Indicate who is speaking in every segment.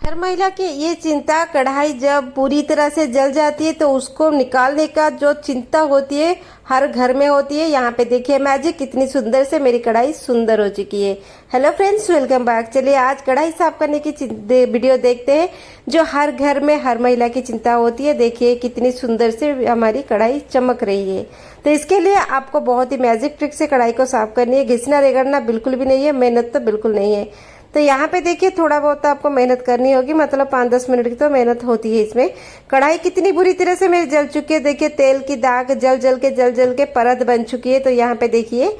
Speaker 1: हर महिला की ये चिंता, कढ़ाई जब पूरी तरह से जल जाती है तो उसको निकालने का जो चिंता होती है हर घर में होती है। यहाँ पे देखिए मैजिक, कितनी सुंदर से मेरी कढ़ाई सुंदर हो चुकी है। Hello friends, welcome back. चलिए आज कढ़ाई साफ करने की वीडियो देखते हैं जो हर घर में हर महिला की चिंता होती है। देखिए कितनी सुंदर से हमारी कढ़ाई चमक रही है। तो इसके लिए आपको बहुत ही मैजिक ट्रिक से कढ़ाई को साफ करनी है। घिसना रगड़ना बिल्कुल भी नहीं है, मेहनत तो बिल्कुल नहीं है। तो यहाँ पे देखिए थोड़ा बहुत तो आपको मेहनत करनी होगी, मतलब 5-10 मिनट की तो मेहनत होती है इसमें। कढ़ाई कितनी बुरी तरह से मेरी जल चुकी है। देखिए तेल की दाग जल जल के परत बन चुकी है। तो यहाँ पे देखिए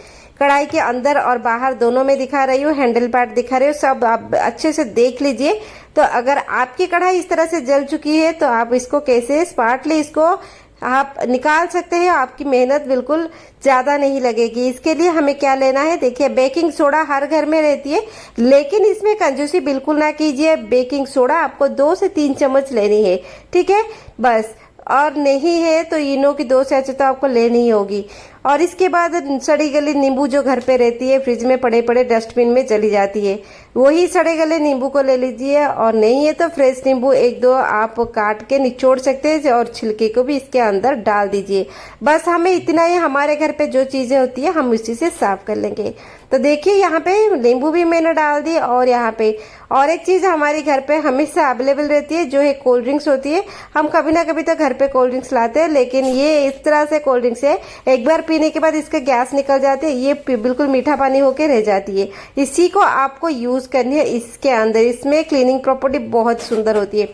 Speaker 1: कढ़ाई के अंदर और बाहर दोनों में दिखा रही हूँ, हैंडल पार्ट दिखा रही हूँ, सब आप अच्छे से देख लीजिए। तो अगर आपकी कढ़ाई इस तरह से जल चुकी है तो आप इसको कैसे स्मार्टली इसको आप निकाल सकते हैं। आपकी मेहनत बिल्कुल ज्यादा नहीं लगेगी। इसके लिए हमें क्या लेना है, देखिए बेकिंग सोडा हर घर में रहती है, लेकिन इसमें कंजूसी बिल्कुल ना कीजिए। बेकिंग सोडा आपको 2 से 3 चम्मच लेनी है, ठीक है बस। और नहीं है तो इनो की 2 सैचेट तो आपको लेनी ही होगी। और इसके बाद सड़ी गली नींबू जो घर पे रहती है, फ्रिज में पड़े पड़े डस्टबिन में चली जाती है, वही सड़े गले नींबू को ले लीजिए। और नहीं है तो फ्रेश नींबू 1-2 आप काट के निचोड़ सकते हैं और छिलके को भी इसके अंदर डाल दीजिए। बस हमें इतना ही, हमारे घर पे जो चीजें होती है हम उसी से साफ कर लेंगे। तो देखिए यहाँ पे नींबू भी मैंने डाल दी। और यहाँ पे और एक चीज हमारे घर पे हमेशा अवेलेबल रहती है, जो है कोल्ड ड्रिंक्स होती है। हम कभी ना कभी तो घर पे कोल्ड ड्रिंक्स लाते हैं, लेकिन ये इस तरह से कोल्ड ड्रिंक्स है, एक बार पीने के बाद इसका गैस निकल जाती है, ये बिल्कुल मीठा पानी होके रह जाती है। इसी को आपको यूज करनी है इसके अंदर। इसमें क्लीनिंग प्रॉपर्टी बहुत सुंदर होती है।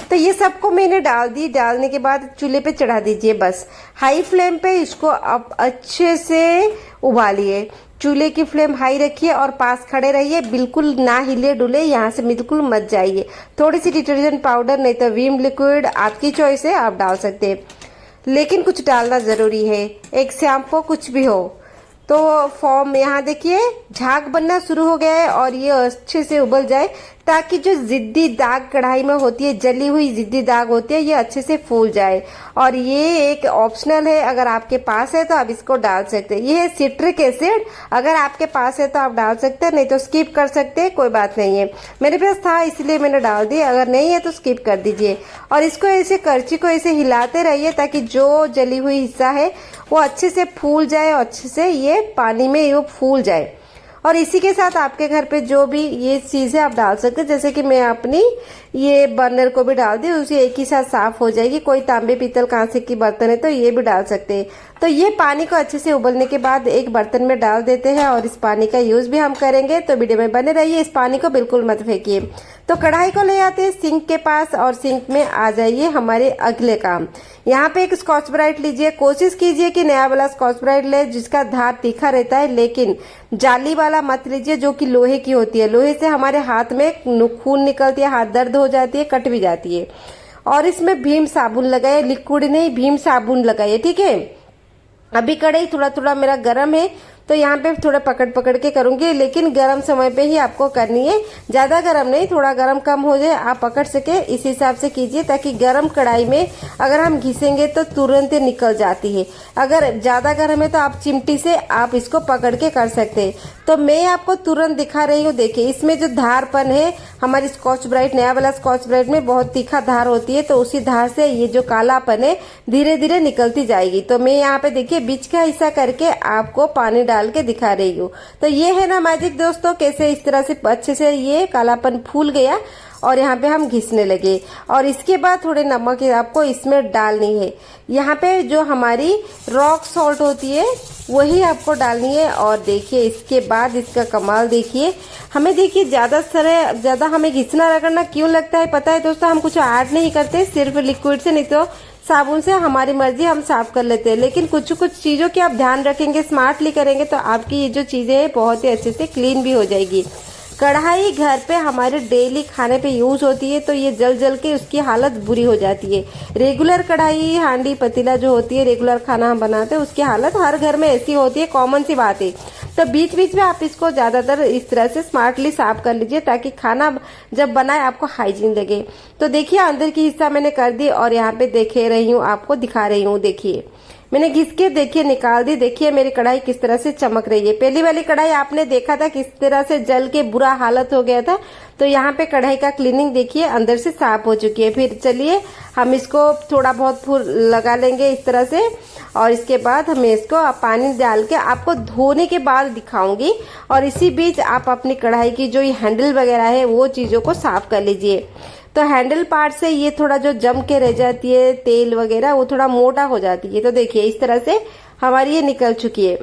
Speaker 1: तो ये सबको मैंने डाल दी। डालने के बाद चूल्हे पे चढ़ा दीजिए, बस हाई फ्लेम पे इसको आप अच्छे से उबालिए। चूल्हे की फ्लेम हाई रखिए और पास खड़े रहिए, बिल्कुल ना हिले डुले, यहाँ से बिल्कुल मत जाइए। थोड़ी सी डिटर्जेंट पाउडर नहीं तो विम लिक्विड, आपकी चॉइस है, आप डाल सकते हैं, लेकिन कुछ डालना जरूरी है। एक शैम्पू कुछ भी हो तो फॉर्म, यहाँ देखिए झाग बनना शुरू हो गया है और ये अच्छे से उबल जाए, ताकि जो जिद्दी दाग कढ़ाई में होती है, जली हुई जिद्दी दाग होती है, ये अच्छे से फूल जाए। और ये एक ऑप्शनल है, अगर आपके पास है तो आप इसको डाल सकते हैं। ये है सिट्रिक एसिड, अगर आपके पास है तो आप डाल सकते हैं, नहीं तो स्किप कर सकते हैं, कोई बात नहीं है। मेरे पास था इसलिए मैंने डाल दी, अगर नहीं है तो स्किप कर दीजिए। और इसको ऐसे करछी को ऐसे हिलाते रहिए ताकि जो जली हुई हिस्सा है वो अच्छे से फूल जाए और अच्छे से ये पानी में ये फूल जाए। और इसी के साथ आपके घर पे जो भी ये चीजें आप डाल सकते हैं, जैसे कि मैं अपनी ये बर्नर को भी डाल दी, उसे एक ही साथ साफ हो जाएगी। कोई तांबे पीतल कांसे की बर्तन है तो ये भी डाल सकते हैं। तो ये पानी को अच्छे से उबलने के बाद एक बर्तन में डाल देते हैं और इस पानी का यूज भी हम करेंगे। तो वीडियो में बने रहिए, इस पानी को बिल्कुल मत फेंकिए। तो कढ़ाई को ले आते हैं सिंक के पास और सिंक में आ जाइए हमारे अगले काम। यहाँ पे एक स्कॉच ब्राइट लीजिए। कोशिश कीजिए कि नया वाला स्कॉच ब्राइट ले जिसका धार तीखा रहता है, लेकिन जाली वाला मत लीजिए जो कि लोहे की होती है। लोहे से हमारे हाथ में खून निकलती है, हाथ दर्द हो जाती है, कट भी जाती है। और इसमें भीम साबुन लगाइए, लिक्विड नहीं भीम साबुन लगाइए, ठीक है। अभी कढ़ाई थोड़ा थोड़ा मेरा गर्म है तो यहाँ पे थोड़ा पकड़ के करूंगी, लेकिन गर्म समय पे ही आपको करनी है, ज्यादा गर्म नहीं, थोड़ा गर्म कम हो जाए आप पकड़ सके, इस हिसाब से कीजिए। ताकि गर्म कढ़ाई में अगर हम घिसेंगे तो तुरंत निकल जाती है। अगर ज्यादा गर्म है तो आप चिमटी से आप इसको पकड़ के कर सकते हैं। तो मैं आपको तुरंत दिखा रही हूँ। देखिए इसमें जो धारपन है, हमारी स्कॉच ब्राइट, नया वाला स्कॉच ब्राइट में बहुत तीखा धार होती है, तो उसी धार से ये जो कालापन है धीरे धीरे निकलती जाएगी। तो मैं यहाँ पे देखिए बीच का हिस्सा करके आपको पानी डाल के दिखा रही हूँ। तो ये है ना मैजिक दोस्तों, कैसे इस तरह से अच्छे से ये कालापन फूल गया और यहाँ पे हम घिसने लगे। और इसके बाद थोड़े नमक आपको इसमें डालनी है। यहाँ पे जो हमारी रॉक सॉल्ट होती है वही आपको डालनी है। और देखिए इसके बाद इसका कमाल देखिए, हमें देखिए ज्यादा हमें घिसना रगड़ना क्यों लगता है पता है दोस्तों, हम कुछ ऐड नहीं करते, सिर्फ लिक्विड से नहीं तो साबुन से हमारी मर्जी हम साफ कर लेते हैं। लेकिन कुछ चीजों की आप ध्यान रखेंगे, स्मार्टली करेंगे तो आपकी ये जो चीजें हैं बहुत ही अच्छे से क्लीन भी हो जाएगी। कढ़ाई घर पे हमारे डेली खाने पे यूज होती है, तो ये जल के उसकी हालत बुरी हो जाती है। रेगुलर कढ़ाई, हांडी, पतीला जो होती है, रेगुलर खाना हम बनाते हैं, उसकी हालत हर घर में ऐसी होती है, कॉमन सी बात है। तो बीच बीच में आप इसको ज्यादातर इस तरह से स्मार्टली साफ कर लीजिए ताकि खाना जब बनाए आपको हाइजीन लगे। तो देखिए अंदर की हिस्सा मैंने कर दी और यहाँ पे देखे रही हूँ, आपको दिखा रही हूँ। देखिए मैंने घिस के देखिए निकाल दी। देखिए मेरी कढ़ाई किस तरह से चमक रही है। पहली वाली कढ़ाई आपने देखा था किस तरह से जल के बुरा हालत हो गया था। तो यहाँ पे कढ़ाई का क्लीनिंग देखिए अंदर से साफ हो चुकी है। फिर चलिए हम इसको थोड़ा बहुत लगा लेंगे इस तरह से, और इसके बाद हमें इसको पानी डाल के आपको धोने के बाद दिखाऊंगी। और इसी बीच आप अपनी कढ़ाई की जो ये हैंडल वगैरह है वो चीजों को साफ कर लीजिए। तो हैंडल पार्ट से ये थोड़ा जो जम के रह जाती है तेल वगैरह वो थोड़ा मोटा हो जाती है। तो देखिए इस तरह से हमारी ये निकल चुकी है।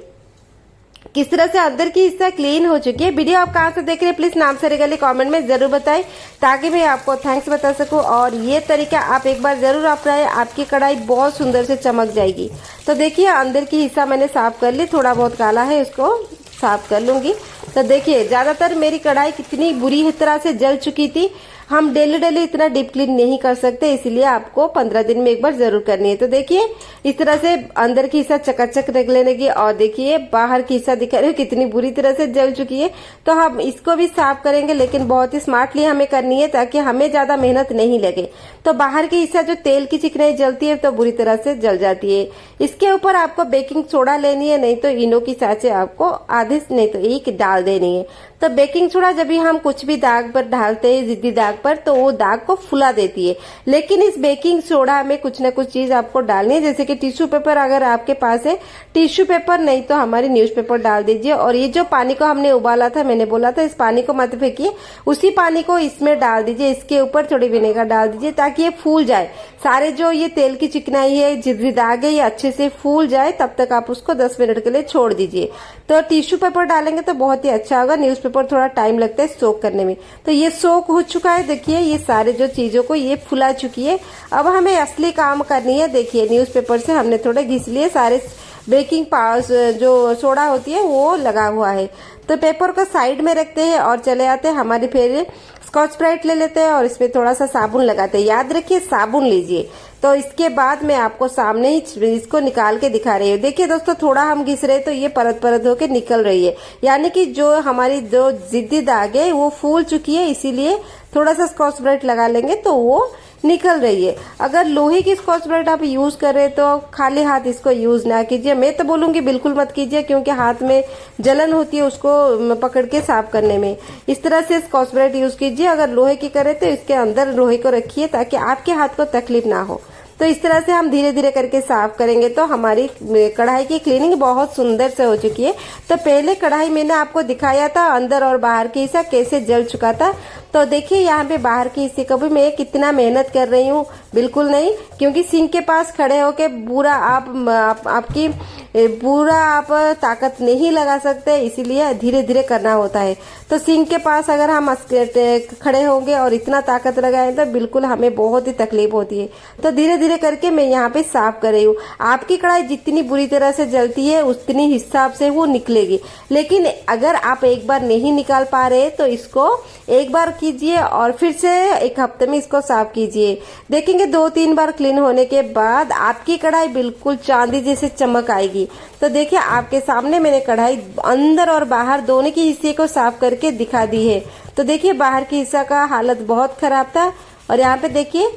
Speaker 1: किस तरह से अंदर की हिस्सा क्लीन हो चुकी है। वीडियो आप कहाँ से देख रहे हैं प्लीज नाम से रेगली कमेंट में जरूर बताएं, ताकि मैं आपको थैंक्स बता सकूं। और ये तरीका आप एक बार जरूर अपनाएं, आपकी कढ़ाई बहुत सुंदर से चमक जाएगी। तो देखिए अंदर की हिस्सा मैंने साफ कर ली, थोड़ा बहुत काला है उसको साफ कर लूंगी। तो देखिए ज्यादातर मेरी कढ़ाई कितनी बुरी तरह से जल चुकी थी। हम डेली इतना डीप क्लीन नहीं कर सकते, इसलिए आपको 15 दिन में एक बार जरूर करनी है। तो देखिए इस तरह से अंदर की हिस्सा चकाचक निकलने लगी, और देखिए बाहर की हिस्सा दिखा रही है कितनी बुरी तरह से जल चुकी है। तो हम इसको भी साफ करेंगे, लेकिन बहुत ही स्मार्टली हमें करनी है ताकि हमें ज्यादा मेहनत नहीं लगे। तो बाहर की हिस्सा जो तेल की चिकनाई जलती है तो बुरी तरह से जल जाती है। इसके ऊपर आपको बेकिंग सोडा लेनी है, नहीं तो इनो की साँचे आपको आधे नहीं तो एक डाल देनी है। तो बेकिंग सोडा जब भी हम कुछ भी दाग पर डालते हैं जिद्दी दाग पर, तो वो दाग को फुला देती है। लेकिन इस बेकिंग सोडा में कुछ ना कुछ चीज आपको डालनी है, जैसे कि टिश्यू पेपर अगर आपके पास है, टिश्यू पेपर नहीं तो हमारी न्यूज़पेपर डाल दीजिए। और ये जो पानी को हमने उबाला था, मैंने बोला था इस पानी को मत फेंकिए, उसी पानी को इसमें डाल दीजिए। इसके ऊपर थोड़ी विनेगर डाल दीजिए ताकि ये फूल जाए। सारे जो ये तेल की चिकनाई है जिद्दी दाग है ये अच्छे से फूल जाए, तब तक आप उसको 10 मिनट के लिए छोड़ दीजिए। तो टिश्यू पेपर डालेंगे तो बहुत ही अच्छा होगा, न्यूज़पेपर थोड़ा टाइम लगता है सोक करने में। तो ये सोक हो चुका है। देखिए ये सारे जो चीजों को ये फुला चुकी है। अब हमें असली काम करनी है। देखिए न्यूज़पेपर से हमने थोड़े घिस लिए, सारे बेकिंग पाउडर जो सोडा होती है वो लगा हुआ है। तो पेपर को साइड में रखते हैं और चले आते हैं हमारी फिर स्कॉच ब्राइट ले लेते हैं और इसमें थोड़ा सा साबुन लगाते हैं। याद रखिए साबुन लीजिए। तो इसके बाद मैं आपको सामने ही इसको निकाल के दिखा रही हूँ। देखिए दोस्तों थोड़ा हम घिस रहे तो ये परत परत होके निकल रही है, यानी कि जो हमारी जो जिद्दी दाग है वो फूल चुकी है। इसीलिए थोड़ा सा स्कॉच ब्राइट लगा लेंगे तो वो निकल रही है। अगर लोहे की स्कॉच ब्राइट आप यूज कर रहे तो खाली हाथ इसको यूज ना कीजिए। मैं तो बोलूंगी बिल्कुल मत कीजिए, क्योंकि हाथ में जलन होती है उसको पकड़ के साफ करने में। इस तरह से स्कॉच ब्राइट यूज कीजिए। अगर लोहे की करे तो इसके अंदर लोहे को रखिए ताकि आपके हाथ को तकलीफ ना हो। तो इस तरह से हम धीरे धीरे करके साफ करेंगे तो हमारी कढ़ाई की क्लीनिंग बहुत सुंदर से हो चुकी है। तो पहले कढ़ाई मैंने आपको दिखाया था अंदर और बाहर की हिस्सा कैसे जल चुका था। तो देखिए यहाँ पे बाहर की हिस्से को भी मैं कितना मेहनत कर रही हूँ, बिल्कुल नहीं, क्योंकि सिंक के पास खड़े होके पूरा आपकी पूरा आप ताकत नहीं लगा सकते, इसीलिए धीरे धीरे करना होता है। तो सिंक के पास अगर हम खड़े होंगे और इतना ताकत लगाएं तो बिल्कुल हमें बहुत ही तकलीफ होती है। तो धीरे धीरे करके मैं यहाँ पे साफ कर रही हूँ। आपकी कढ़ाई जितनी बुरी तरह से जलती है उतनी हिसाब से वो निकलेगी। लेकिन अगर आप एक बार नहीं निकाल पा रहे तो इसको एक बार कीजिए और फिर से एक हफ्ते में इसको साफ कीजिए। देखेंगे 2-3 बार क्लीन होने के बाद आपकी कढ़ाई बिल्कुल चांदी जैसे चमक आएगी। तो देखिए आपके सामने मैंने कढ़ाई अंदर और बाहर दोनों के हिस्से को साफ करके दिखा दी है। तो देखिए बाहर की हिस्सा का हालत बहुत खराब था, और यहाँ पे देखिए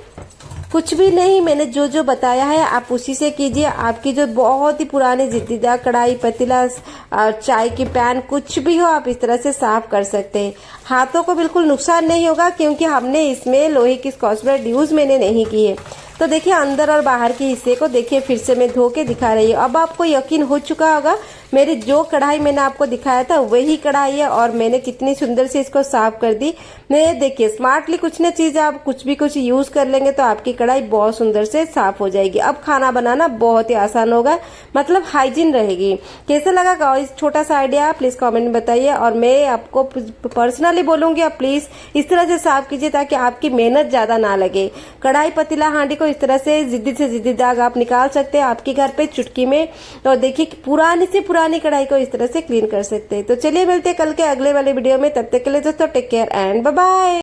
Speaker 1: कुछ भी नहीं, मैंने जो जो बताया है आप उसी से कीजिए। आपकी जो बहुत ही पुरानी जिद्दीदार कढ़ाई, पतीला, चाय की पैन कुछ भी हो आप इस तरह से साफ कर सकते हैं। हाथों को बिल्कुल नुकसान नहीं होगा, क्योंकि हमने इसमें लोहे की स्कॉच ब्राइट यूज मैंने नहीं की है। तो देखिए अंदर और बाहर के हिस्से को देखिए फिर से मैं धो के दिखा रही हूँ। अब आपको यकीन हो चुका होगा मेरी जो कढ़ाई मैंने आपको दिखाया था वही कढ़ाई है, और मैंने कितनी सुंदर से इसको साफ कर दी। मैं देखिए स्मार्टली कुछ न चीज आप कुछ भी कुछ यूज कर लेंगे तो आपकी कढ़ाई बहुत सुंदर से साफ हो जाएगी। अब खाना बनाना बहुत ही आसान होगा, मतलब हाइजीन रहेगी। कैसा लगा गाइस छोटा सा आइडिया प्लीज कमेंट में बताइए, और मैं आपको पर्सनली बोलूंगी आप प्लीज इस तरह से साफ कीजिए ताकि आपकी मेहनत ज्यादा ना लगे। कढ़ाई, पतीला, हांडी को इस तरह से जिद्दी दाग आप निकाल सकते हैं आपके घर पे चुटकी में। और देखिए पुरानी से पुरानी कढ़ाई को इस तरह से क्लीन कर सकते हैं। तो चलिए मिलते हैं कल के अगले वाले वीडियो में, तब तक के लिए दोस्तों take care and bye bye.